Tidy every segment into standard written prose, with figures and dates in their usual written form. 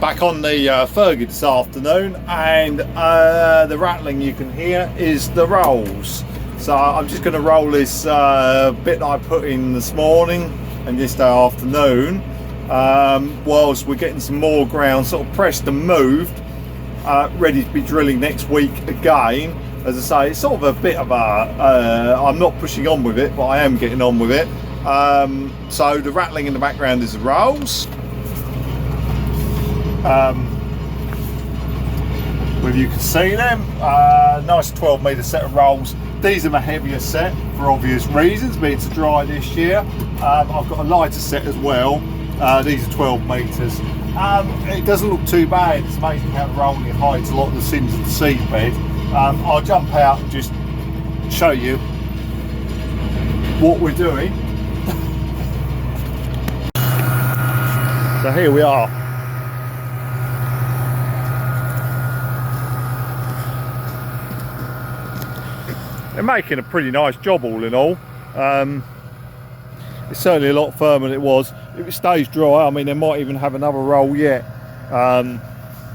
Back on the Fergie this afternoon, and the rattling you can hear is the rolls. So I'm just going to roll this bit that I put in this morning and yesterday afternoon, whilst we're getting some more ground sort of pressed and moved, ready to be drilling next week again. As I say, it's sort of a bit of a, I'm not pushing on with it, but I am getting on with it. So the rattling in the background is the rolls. Whether you can see them, nice 12 metre set of rolls. These are my heavier set for obvious reasons, being to dry this year. I've got a lighter set as well. These are 12 metres. It doesn't look too bad. It's amazing how the rolling hides a lot of the sins of the seedbed. I'll jump out and just show you what we're doing. So here we are. They're making a pretty nice job all in all. It's certainly a lot firmer than it was. If it stays dry, I mean, they might even have another roll yet. But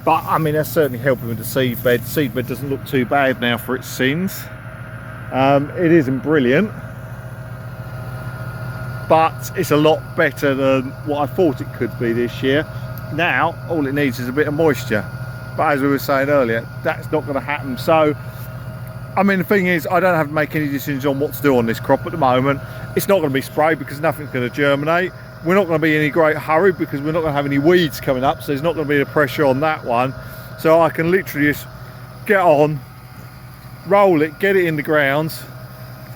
I mean, that's certainly helping with the seedbed. Seedbed doesn't look too bad now for its sins. It isn't brilliant, but it's a lot better than what I thought it could be this year. Now, all it needs is a bit of moisture. But as we were saying earlier, that's not going to happen. So, I mean, the thing is, I don't have to make any decisions on what to do on this crop at the moment. It's not going to be sprayed because nothing's going to germinate. We're not going to be in any great hurry because we're not going to have any weeds coming up, so there's not going to be the pressure on that one. So I can literally just get on, roll it, get it in the ground,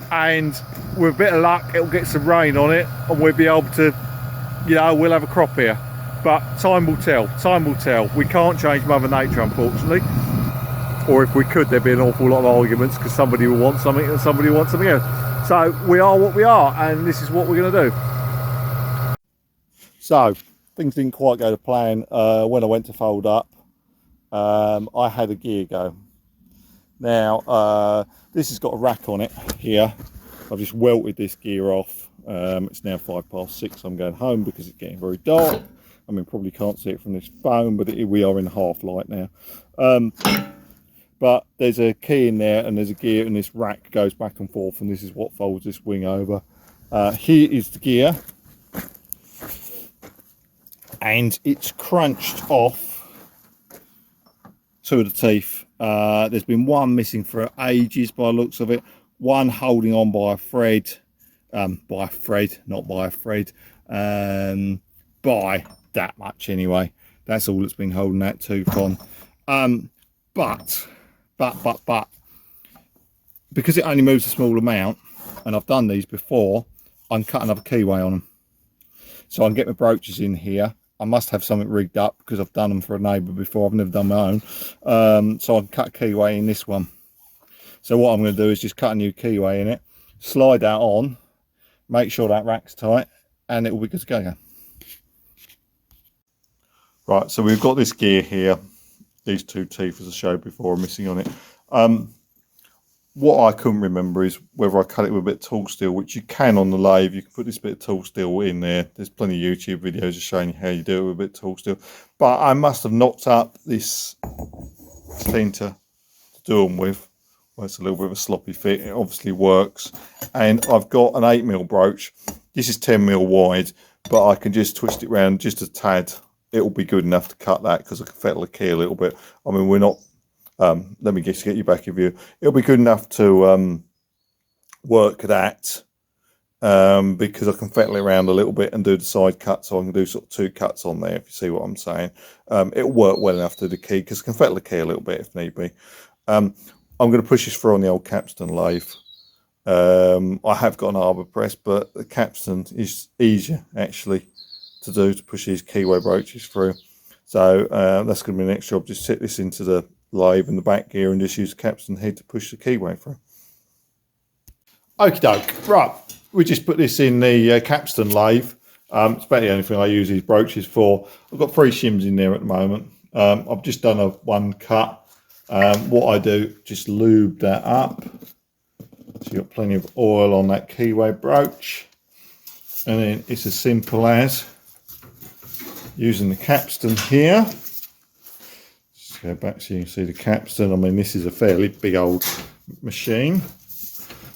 and with a bit of luck, it'll get some rain on it, and we'll be able to, you know, we'll have a crop here. But time will tell. Time will tell. We can't change Mother Nature, unfortunately. Or if we could, there'd be an awful lot of arguments because somebody will want something and somebody wants something else. So we are what we are, and this is what we're going to do. So things didn't quite go to plan. When I went to fold up, I had a gear go. Now this has got a rack on it here. I've just welted this gear off. It's now 6:05. I'm going home because it's getting very dark. I mean, probably can't see it from this phone, but we are in half light now. But there's a key in there and there's a gear, and this rack goes back and forth, and this is what folds this wing over. Here is the gear, and it's crunched off two of the teeth. There's been one missing for ages by the looks of it, one holding on by a thread, by that much anyway. That's all that's been holding that tooth on. But because it only moves a small amount, and I've done these before, I can cut another keyway on them. So I can get my brooches in here. I must have something rigged up because I've done them for a neighbour before. I've never done my own. So I can cut a keyway in this one. So what I'm going to do is just cut a new keyway in it, slide that on, make sure that rack's tight, and it will be good to go again. Right, so we've got this gear here. These two teeth, as I showed before, are missing on it. What I couldn't remember is whether I cut it with a bit of tool steel, which you can on the lathe. You can put this bit of tool steel in there. There's plenty of YouTube videos of showing you how you do it with a bit of tool steel. But I must have knocked up this center to do them with. Well, it's a little bit of a sloppy fit. It obviously works. And I've got an 8mm broach. This is 10mm wide, but I can just twist it around just a tad. It'll be good enough to cut that because I can fettle the key a little bit. I mean, we're not, let me just get you back in view. It'll be good enough to work that because I can fettle it around a little bit and do the side cut. So I can do sort of 2 cuts on there, if you see what I'm saying. It'll work well enough to do the key because I can fettle the key a little bit if need be. I'm going to push this through on the old capstan lathe. I have got an arbor press, but the capstan is easier actually to do, to push these keyway brooches through. So that's going to be the next job. Just set this into the lathe in the back gear and just use the capstan head to push the keyway through. Okie doke. Right, we just put this in the capstan lathe. It's about the only thing I use these brooches for. I've got 3 shims in there at the moment. I've just done a 1 cut. What I do, just lube that up. So you've got plenty of oil on that keyway brooch. And then it's as simple as using the capstan here go back so you can see the capstan. I mean, this is a fairly big old machine.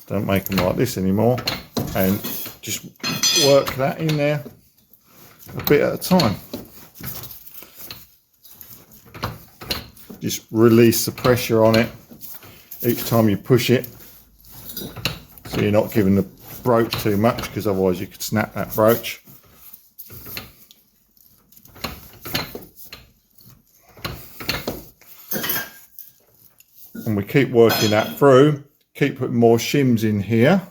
Don't make them like this anymore. And just work that in there a bit at a time. Just release the pressure on it each time you push it, so you're not giving the broach too much, because otherwise you could snap that broach. And we keep working that through, keep putting more shims in here.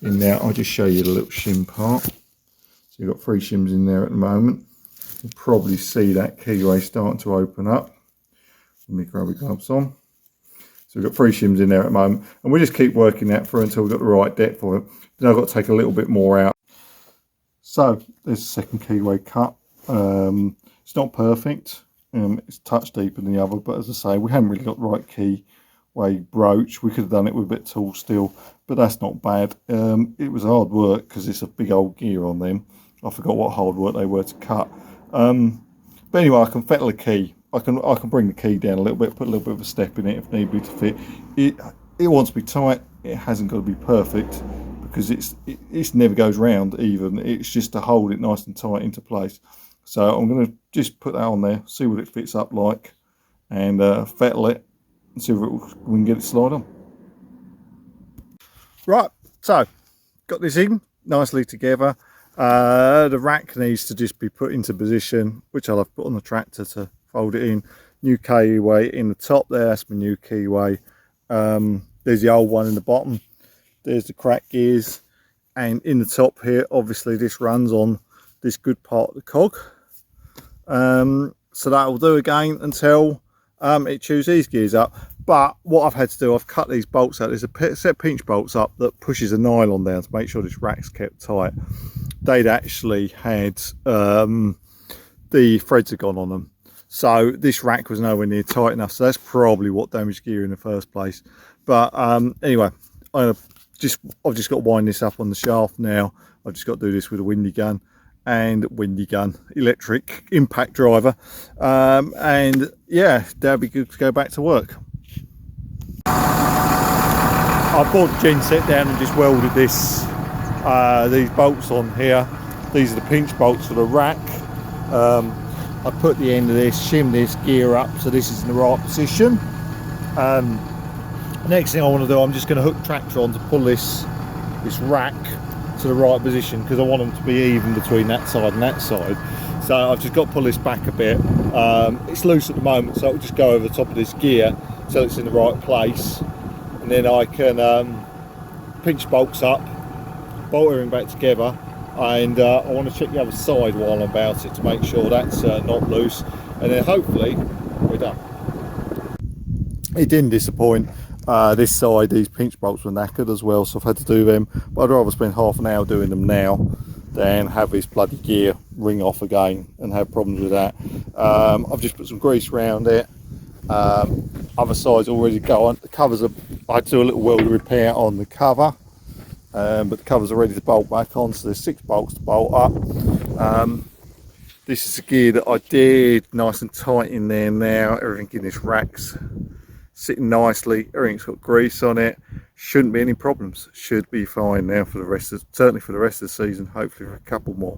In there, I'll just show you the little shim part. So you've got 3 shims in there at the moment. You'll probably see that keyway starting to open up. Let me grab my gloves on. So we've got 3 shims in there at the moment, and we just keep working that through until we've got the right depth for it. Then I've got to take a little bit more out. So there's the second keyway cut. It's not perfect. It's a touch deeper than the other, but as I say, we haven't really got the right keyway broach. We could have done it with a bit of tool steel, but that's not bad. It was hard work because it's a big old gear on them. I forgot what hard work they were to cut. But anyway, I can fettle the key. I can bring the key down a little bit, put a little bit of a step in it if need be to fit. It wants to be tight. It hasn't got to be perfect, because it never goes round even. It's just to hold it nice and tight into place. So I'm going to just put that on there, see what it fits up like, and fettle it and see if we can get it slide on. Right, so got this in nicely together. The rack needs to just be put into position, which I'll have put on the tractor to fold it in. New keyway in the top there, that's my new keyway. There's the old one in the bottom. There's the crack gears, and in the top here, obviously this runs on this good part of the cog. So that will do again until it chews these gears up. But what I've had to do, I've cut these bolts out. There's a set of pinch bolts up that pushes a nylon down to make sure this rack's kept tight. They'd actually had the threads had gone on them, so this rack was nowhere near tight enough. So that's probably what damaged gear in the first place. But anyway, I've just got to wind this up on the shaft now. I've just got to do this with a windy gun electric impact driver, and yeah, that'll be good to go back to work. I brought the gen set down and just welded these bolts on here. These are the pinch bolts for the rack. I put the end of this, shim this gear up so this is in the right position. Next thing I want to do, I'm just going to hook the tractor on to pull this rack to the right position, because I want them to be even between that side and that side. So I've just got to pull this back a bit. It's loose at the moment, so it'll just go over the top of this gear so it's in the right place, and then I can pinch bolts up, bolt everything back together, and I want to check the other side while I'm about it to make sure that's not loose, and then hopefully we're done. It didn't disappoint. This side, these pinch bolts were knackered as well, so I've had to do them, but I'd rather spend half an hour doing them now than have this bloody gear ring off again and have problems with that. I've just put some grease around it. Other side's already gone. The covers are, I had to do a little welder repair on the cover, but the covers are ready to bolt back on, so there's 6 bolts to bolt up. This is the gear that I did, nice and tight in there now. Everything in this rack's sitting nicely, everything's got grease on it, shouldn't be any problems, should be fine now for the rest of, certainly for the rest of the season, hopefully for a couple more.